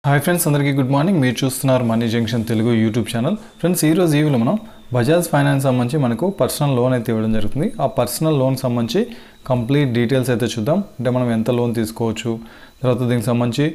Hi friends, అందరికీ good morning. మీరు చూస్తున్నారు money junction Telugu YouTube channel. Friends, ఈరోజు ఈ వీడియోలో మనం బజాజ్ ఫైనాన్స్ సంబంధించి మనకు పర్సనల్ లోన్ అయితే ఇవ్వడం జరుగుతుంది. ఆ పర్సనల్ లోన్ సంబంధించి కంప్లీట్ డీటెయిల్స్ అయితే చూద్దాం. అంటే మనం ఎంత లోన్ తీసుకోవచ్చు, తర్వాత దీనికి సంబంధించి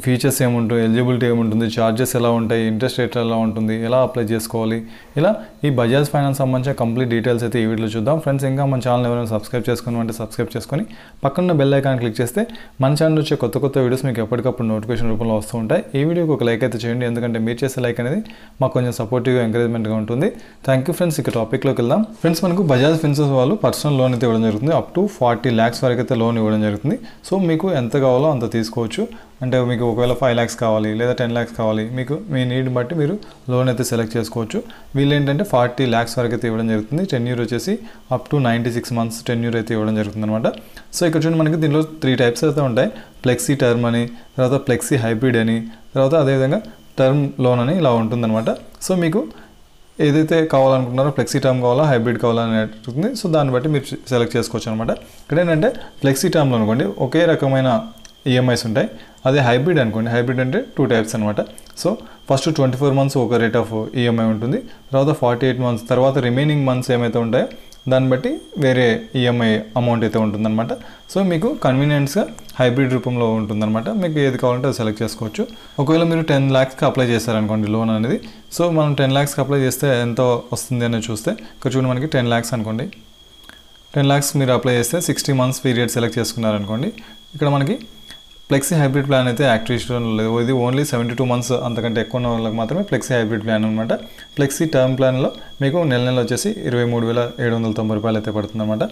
ఫీచర్స్ ఏముంటాయి, ఎలిజిబిలిటీ ఏముంటుంది, ఛార్జెస్ ఎలా ఉంటాయి, ఇంట్రెస్ట్ రేట్ ఎలా ఉంటుంది, ఎలా అప్లై చేసుకోవాలి, ఇలా ఈ బజాజ్ ఫైనాన్స్ సంబంధించిన కంప్లీట్ డీటెయిల్స్ అయితే ఈ వీడియోలో చూద్దాం. ఫ్రెండ్స్, ఇంకా మన ఛానల్ ఎవరైనా సబ్స్క్రైబ్ చేసుకుని సబ్స్క్రైబ్ చేసుకొని పక్కన బెల్ ఐకాన్ క్లిక్ చేస్తే మన ఛానల్ వచ్చే కొత్త వీడియోస్ మీకు ఎప్పటికప్పుడు నోటిఫికేషన్ రూపంలో వస్తూ ఉంటాయి. ఈ వీడియోకి ఒక లైక్ అయితే చేయండి, ఎందుకంటే మీరు చేసే లైక్ అనేది మాకు కొంచెం సపోర్టివ్గా ఎంకరేజ్మెంట్గా ఉంటుంది. Thank you friends. ఇక టాపిక్లోకి వెళ్దాం. ఫ్రెండ్స్, మనకు బజాజ్ ఫిన్సర్వ్ వాళ్ళు పర్సనల్ లోన్ అయితే ఇవ్వడం జరుగుతుంది. అప్ టు 40 lakhs వరకు అయితే లోన్ ఇవ్వడం జరుగుతుంది. సో మీకు ఎంత కావాలో అంత తీసుకోవచ్చు. అంటే మీకు ఒకవేళ 5 lakhs కావాలి లేదా 10 lakhs కావాలి, మీకు మీ నీడ్ బట్టి మీరు లోన్ అయితే సెలెక్ట్ చేసుకోవచ్చు. వీళ్ళు ఏంటంటే 40 lakhs వరకు అయితే ఇవ్వడం జరుగుతుంది. టెన్యూర్ వచ్చేసి అప్ టు 96 months టెన్యూర్ అయితే ఇవ్వడం జరుగుతుంది అనమాట. సో ఇక్కడ చూడండి, మనకి దీనిలో 3 types అయితే ఉంటాయి. ఫ్లెక్సీ టర్మ్ అని, తర్వాత ఫ్లెక్సీ హైబ్రిడ్ అని, తర్వాత అదేవిధంగా టర్మ్ లోన్ అని ఇలా ఉంటుందన్నమాట. సో మీకు ఏదైతే కావాలనుకుంటున్నారో, ఫ్లెక్సీ టర్మ్ కావాలా హైబ్రిడ్ కావాలా అనేది, సో దాన్ని బట్టి మీరు సెలెక్ట్ చేసుకోవచ్చు అనమాట. ఇక్కడ ఏంటంటే ఫ్లెక్సీ టర్మ్లో అనుకోండి ఒకే రకమైన ఈఎంఐస్ ఉంటాయి. అదే హైబ్రిడ్ అనుకోండి, హైబ్రిడ్ అంటే 2 types అనమాట. సో ఫస్ట్ 24 months ఒక రేట్ ఆఫ్ ఈఎంఐ ఉంటుంది. తర్వాత 48 months, తర్వాత రిమైనింగ్ మంత్స్ ఏమైతే ఉంటాయో దాన్ని బట్టి వేరే ఈఎంఐ అమౌంట్ అయితే ఉంటుందన్నమాట. సో మీకు కన్వీనియన్స్గా హైబ్రిడ్ రూపంలో ఉంటుందన్నమాట. మీకు ఏది కావాలంటే అది సెలెక్ట్ చేసుకోవచ్చు. ఒకవేళ మీరు 10 lakhsకి అప్లై చేస్తారనుకోండి లోన్ అనేది, సో మనం 10 lakhsకి అప్లై చేస్తే ఎంత వస్తుంది అనేది చూస్తే ఇక్కడ చూడండి, మనకి 10 lakhs అనుకోండి. 10 lakhs మీరు అప్లై చేస్తే 60 months పీరియడ్ సెలెక్ట్ చేసుకున్నారనుకోండి, ఇక్కడ మనకి ఫ్లెక్సీ హైబ్రిడ్ ప్లాన్ అయితే యాక్టివేషన్ లేదు. ఇది ఓన్లీ 72 months అంతకంటే ఎక్కువ ఉన్న వాళ్ళకి మాత్రమే ఫ్లెక్సీ హైబ్రిడ్ ప్లాన్ అనమాట. ఫ్లెక్సీ టర్మ్ ప్లాన్లో మీకు నెల వచ్చేసి 23,790 రూపాయలు అయితే పడుతుంది అనమాట.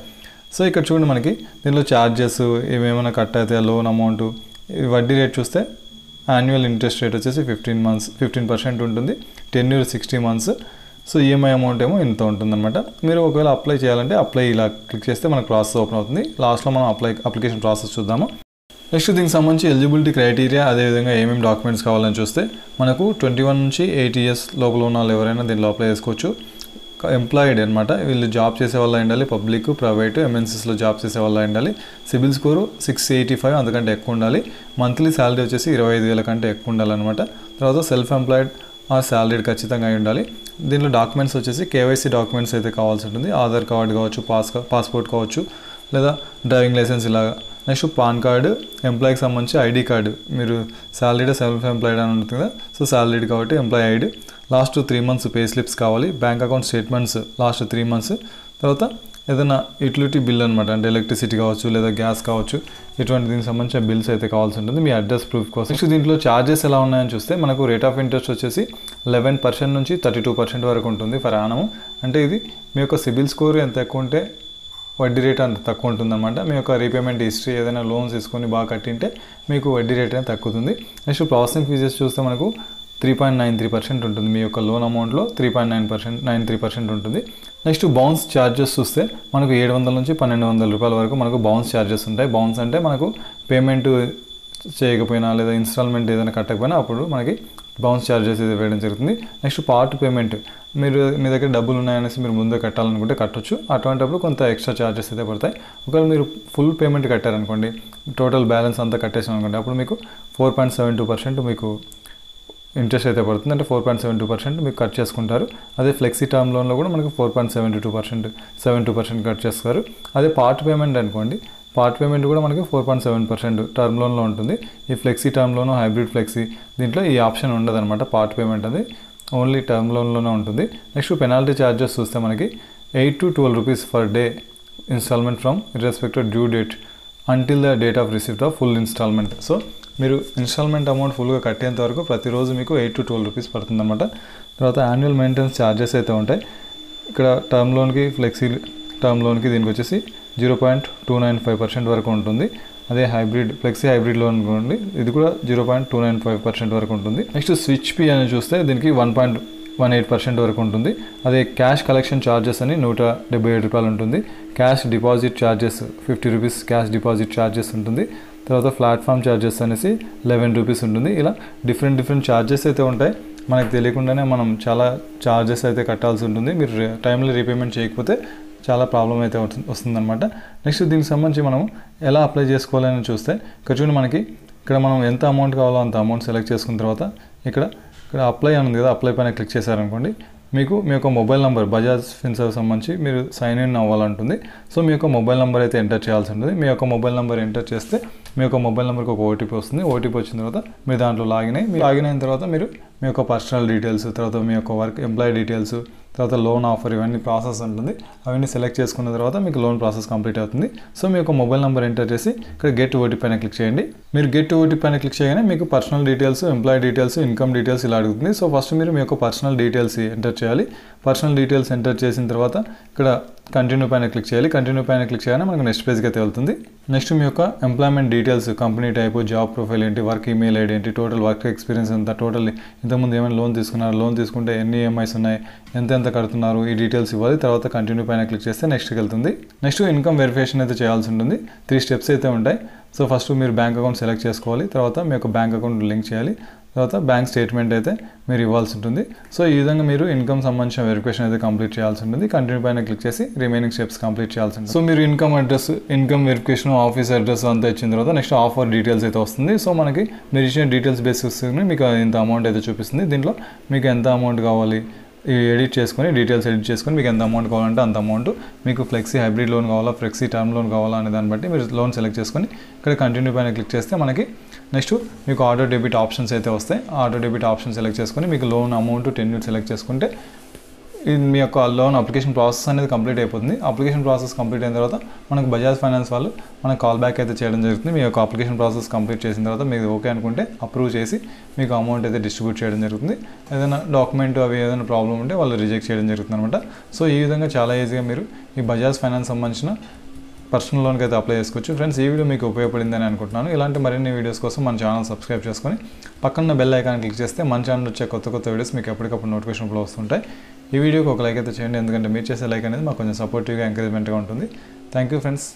సో ఇక్కడ చూడండి, మనకి దీనిలో ఛార్జెస్ ఏమేమైనా కట్ అయితే లోన్ అమౌంట్, వడ్డీ రేట్ చూస్తే యాన్యువల్ ఇంట్రెస్ట్ రేట్ వచ్చేసి 15% ఉంటుంది. Tenure 60 months. So EMI amount ఏమో ఇంత ఉంటుందన్నమాట. మీరు ఒకవేళ అప్లై చేయాలంటే అప్లై ఇలా క్లిక్ చేస్తే మనకు ప్రాసెస్ ఓపెన్ అవుతుంది. లాస్ట్లో మనం అప్లికేషన్ ప్రాసెస్ చూద్దాము. నెక్స్ట్ దీనికి సంబంధించి ఎలిజిబిలిటీ క్రైటీరియా, అదేవిధంగా ఏమేమి డాక్యుమెంట్స్ కావాలని చూస్తే మనకు 21 నుంచి 8 years లోపల ఉన్న వాళ్ళు ఎవరైనా దీనిలో అప్లై చేసుకోవచ్చు. ఎంప్లాయిడ్ అనమాట, వీళ్ళు జాబ్ చేసే వాళ్ళ ఉండాలి. పబ్లిక్, ప్రైవేటు, ఎంఎన్సీస్లో జాబ్ చేసే వాళ్ళ ఉండాలి. సిబిల్ స్కోరు 685 అంతకంటే ఎక్కువ ఉండాలి. మంత్లీ శాలరీ వచ్చేసి 25,000 కంటే ఎక్కువ ఉండాలన్నమాట. తర్వాత సెల్ఫ్ ఎంప్లాయిడ్ ఆర్ శాలరీడ్ ఖచ్చితంగా అయి ఉండాలి. దీనిలో డాక్యుమెంట్స్ వచ్చేసి కేవైసీ డాక్యుమెంట్స్ అయితే కావాల్సి ఉంటుంది. ఆధార్ కార్డు కావచ్చు, పాస్పోర్ట్ కావచ్చు, లేదా డ్రైవింగ్ లైసెన్స్ ఇలాగా. నెక్స్ట్ పాన్ కార్డు, ఎంప్లాయీకి సంబంధించి ఐడి కార్డు, మీరు శాలరీడ్ సెల్ఫ్ ఎంప్లాయిడ్ అని ఉంటుంది కదా, సో శాలరీడ్ కాబట్టి employee ID. Last 3 months pay slips కావాలి. Bank account statements last 3 months. తర్వాత ఏదైనా యూటిలిటీ బిల్ అనమాట, అంటే ఎలక్ట్రిసిటీ కావచ్చు లేదా గ్యాస్ కావచ్చు, ఇటువంటి దీనికి సంబంధించిన బిల్స్ అయితే కావాల్సి ఉంటుంది మీ అడ్రస్ ప్రూఫ్ కోసం. నెక్స్ట్ దీంట్లో ఛార్జెస్ ఎలా ఉన్నాయని చూస్తే మనకు రేట్ ఆఫ్ ఇంట్రెస్ట్ వచ్చేసి 11% నుంచి 32% వరకు ఉంటుంది ఫర్ యానమ్. అంటే ఇది మీ యొక్క సిబిల్ స్కోర్ ఎంత ఎక్కువ ఉంటే వడ్డీ రేట్ అంత తక్కువ ఉంటుందన్నమాట. మీ యొక్క రీపేమెంట్ హిస్టరీ ఏదైనా లోన్స్ తీసుకొని బాగా కట్టింటే మీకు వడ్డీ రేట్ అనేది తగ్గుతుంది. నెక్స్ట్ ప్రాసెసింగ్ ఫీజెస్ చూస్తే మనకు 3.93% ఉంటుంది. మీ యొక్క లోన్ అమౌంట్లో 3.93% ఉంటుంది. నెక్స్ట్ బౌన్స్ ఛార్జెస్ చూస్తే మనకు 700 నుంచి 1,200 రూపాయల వరకు మనకు బౌన్స్ ఛార్జెస్ ఉంటాయి. బౌన్స్ అంటే మనకు పేమెంట్ చేయకపోయినా లేదా ఇన్స్టాల్మెంట్ ఏదైనా కట్టకపోయినా అప్పుడు మనకి బౌన్స్ ఛార్జెస్ ఇది వేయడం జరుగుతుంది. నెక్స్ట్ పార్ట్ పేమెంట్, మీ దగ్గర డబ్బులు ఉన్నాయనేసి మీరు ముందే కట్టాలనుకుంటే కట్టొచ్చు. అటువంటిప్పుడు కొంత ఎక్స్ట్రా ఛార్జెస్ అయితే పడతాయి. ఒకవేళ మీరు ఫుల్ పేమెంట్ కట్టారనుకోండి, టోటల్ బ్యాలెన్స్ అంతా కట్టేసాం అనుకోండి, అప్పుడు మీకు 4.72% మీకు ఇంట్రెస్ట్ అయితే పడుతుంది. అంటే 4.72% మీకు కట్ చేసుకుంటారు. అదే ఫ్లెక్సీ టర్మ్ లోన్లో కూడా మనకు 4.72% కట్ చేస్తారు. అదే పార్ట్ పేమెంట్ అనుకోండి, పార్ట్ పేమెంట్ కూడా మనకి 4.7% టర్మ్ లోన్లో ఉంటుంది. ఈ flexi term loan, hybrid flexi దీంట్లో ఈ ఆప్షన్ ఉండదు అనమాట. పార్ట్ పేమెంట్ అది ఓన్లీ టర్మ్ లోన్లోనే ఉంటుంది. నెక్స్ట్ పెనాల్టీ ఛార్జెస్ చూస్తే మనకి 8 to 12 rupees per day installment from irrespective due date until the date of receipt of full installment. So మీరు installment amount ఫుల్గా కట్టేంత వరకు ప్రతిరోజు మీకు 8 to 12 rupees పడుతుందన్నమాట. తర్వాత యాన్యువల్ మెయింటెనెన్స్ ఛార్జెస్ అయితే ఉంటాయి. ఇక్కడ టర్మ్ లోన్కి, ఫ్లెక్సీ టర్మ్ లోన్కి దీనికి వచ్చేసి 0.295% వరకు ఉంటుంది. అదే ఫ్లెక్సీ హైబ్రిడ్ లోన్ అనుకోండి, ఇది కూడా 0.295% వరకు ఉంటుంది. నెక్స్ట్ స్విచ్ ఫీ అని చూస్తే దీనికి 1.18% వరకు ఉంటుంది. అదే క్యాష్ కలెక్షన్ ఛార్జెస్ అని 177 రూపాయలు ఉంటుంది. Cash deposit charges 50 rupees cash deposit charges ఉంటుంది. తర్వాత ప్లాట్ఫామ్ ఛార్జెస్ అనేసి 11 rupees ఉంటుంది. ఇలా డిఫరెంట్ ఛార్జెస్ అయితే ఉంటాయి. మనకు తెలియకుండానే మనం చాలా ఛార్జెస్ అయితే కట్టాల్సి ఉంటుంది. మీరు టైంలో రీపేమెంట్ చేయకపోతే చాలా ప్రాబ్లం అయితే వస్తుందన్నమాట. నెక్స్ట్ దీనికి సంబంధించి మనం ఎలా అప్లై చేసుకోవాలని చూస్తే ఇక్కడ చూడండి, మనకి ఇక్కడ మనం ఎంత అమౌంట్ కావాలో అంత అమౌంట్ సెలెక్ట్ చేసుకున్న తర్వాత ఇక్కడ అప్లై అని ఉంది కదా, అప్లై పైన క్లిక్ చేశారనుకోండి, మీకు మీ యొక్క మొబైల్ నెంబర్ బజాజ్ ఫిన్సర్వ్ సంబంధించి మీరు సైన్ ఇన్ అవ్వాలంటుంది. సో మీ యొక్క మొబైల్ నెంబర్ అయితే ఎంటర్ చేయాల్సి ఉంటుంది. మీ యొక్క మొబైల్ నెంబర్ ఎంటర్ చేస్తే మీ యొక్క మొబైల్ నెంబర్కి ఒక ఓటీపీ వస్తుంది. ఓటీపీ వచ్చిన తర్వాత మీరు దాంట్లో లాగిన్ అయిన తర్వాత మీరు మీ యొక్క పర్సనల్ డీటెయిల్స్, తర్వాత మీ యొక్క వర్క్ ఎంప్లాయీ డీటెయిల్స్, తర్వాత లోన్ ఆఫర్ ఇవన్నీ ప్రాసెస్ ఉంటుంది. అవన్నీ సెలెక్ట్ చేసుకున్న తర్వాత మీకు లోన్ ప్రాసెస్ కంప్లీట్ అవుతుంది. సో మీ యొక్క మొబైల్ నెంబర్ ఎంటర్ చేసి ఇక్కడ గెట్ ఓటీపీ పైన క్లిక్ చేయండి. మీరు గెట్ ఓటీపీ పైన క్లిక్ చేయగానే మీకు personal details, employee details, income details ఇలా అడుగుతుంది. సో ఫస్ట్ మీరు మీ యొక్క పర్సనల్ డీటెయిల్స్ ఎంటర్ చేయాలి. పర్సనల్ డీటెయిల్స్ ఎంటర్ చేసిన తర్వాత ఇక్కడ కంటిన్యూ పైన క్లిక్ చేయాలి. కంటిన్యూ పైన క్లిక్ చేయగానే మనకు నెక్స్ట్ పేజ్కి అయితే వెళ్తుంది. నెక్స్ట్ మీ యొక్క employment details, company type, job profile ఏంటి, వర్క్ ఈమెయిల్ ఐడి ఏంటి, టోటల్ వర్క్ ఎక్స్పీరియన్స్ ఎంత, టోటల్ ఇంతకుముందు ఏమైనా లోన్ తీసుకున్నారు, లోన్ తీసుకుంటే ఎన్ని ఈఎంఐస్ ఉన్నాయి, ఎంత కడుతున్నారు, ఈ డీటెయిల్స్ ఇవ్వాలి. తర్వాత కంటిన్యూ పైన క్లిక్ చేస్తే నెక్స్ట్కి వెళ్తుంది. నెక్స్ట్ ఇన్కమ్ వెరిఫికేషన్ అయితే చేయాల్సి ఉంటుంది. 3 స్టెప్స్ అయితే ఉంటాయి. సో ఫస్ట్ మీరు బ్యాంక్ అకౌంట్ సెలెక్ట్ చేసుకోవాలి. తర్వాత మీ యొక్క బ్యాంక్ అకౌంట్ లింక్ చేయాలి. తర్వాత బ్యాంక్ స్టేట్మెంట్ అయితే మీరు ఇవ్వాల్సి ఉంటుంది. సో ఈ విధంగా మీరు ఇన్కమ్ సంబంధించిన వెరిఫికేషన్ అయితే కంప్లీట్ చేయాల్సి ఉంటుంది. కంటిన్యూ పైన క్లిక్ చేసి రిమైనింగ్ స్టెప్స్ కంప్లీట్ చేయాల్సి ఉంటుంది. సో మీరు income address, income verification, office address అంతా ఇచ్చిన తర్వాత నెక్స్ట్ ఆఫర్ డీటెయిల్స్ అయితే వస్తుంది. సో మనకి మీరు ఇచ్చిన డీటెయిల్స్ బేసిస్ మీకు ఇంత అమౌంట్ అయితే చూపిస్తుంది. దీంట్లో మీకు ఎంత అమౌంట్ కావాలి ఎడిట్ చేసుకొని, డీటెయిల్స్ ఎడిట్ చేసుకొని మీకు ఎంత అమౌంట్ కావాలంటే అంత అమౌంట్, మీకు ఫ్లెక్సీ హైబ్రిడ్ లోన్ కావాలా, ఫ్లెక్సీ టర్మ్ లోన్ కావాలా అనే దాన్ని బట్టి మీరు లోన్ సెలెక్ట్ చేసుకొని ఇక్కడ కంటిన్యూ పైన క్లిక్ చేస్తే మనకి నెక్స్ట్ మీకు ఆటో డెబిట్ ఆప్షన్స్ అయితే వస్తాయి. ఆటో డెబిట్ ఆప్షన్ సెలెక్ట్ చేసుకొని మీకు లోన్ అమౌంట్ 10 సెలెక్ట్ చేసుకుంటే మీ యొక్క లోన్ అప్లికేషన్ ప్రాసెస్ అనేది కంప్లీట్ అయిపోతుంది. అప్లికేషన్ ప్రాసెస్ కంప్లీట్ అయిన తర్వాత మనకు బజాజ్ ఫైనాన్స్ వాళ్ళు మనకు కాల్ బ్యాక్ అయితే చేయడం జరుగుతుంది. మీ యొక్క అప్లికేషన్ ప్రాసెస్ కంప్లీట్ చేసిన తర్వాత మీకు ఓకే అనుకుంటే అప్రూవ్ చేసి మీకు అమౌంట్ అయితే డిస్ట్రిబ్యూట్ చేయడం జరుగుతుంది. ఏదైనా డాక్యుమెంట్ అవి ఏదైనా ప్రాబ్లం ఉంటే వాళ్ళు రిజెక్ట్ చేయడం జరుగుతుంది అనమాట. సో ఈ విధంగా చాలా ఈజీగా మీరు ఈ బజాజ్ ఫైనాన్స్ సంబంధించిన పర్సనల్ లోన్కి అయితే అప్లై చేసుకోవచ్చు. ఫ్రెండ్స్, ఈ వీడియో మీకు ఉపయోగపడిందని అనుకుంటున్నాను. ఇలాంటి మరిన్ని వీడియోస్ కోసం మన ఛానల్ సబ్స్క్రైబ్ చేసుకొని పక్కన బెల్ ఐకాన్ క్లిక్ చేస్తే మన ఛానల్ వచ్చే కొత్త వీడియోస్ మీకు ఎప్పటికప్పుడు నోటిఫికేషన్ ఫ్లో వస్తుంటాయి. ఈ వీడియోకి ఒక లైక్ అయితే చేయండి, ఎందుకంటే మీరు చేసే లైక్ అనేది మాకు కొంచెం సపోర్టివ్గా, ఎంకరేజ్మెంట్గా ఉంటుంది. Thank you friends.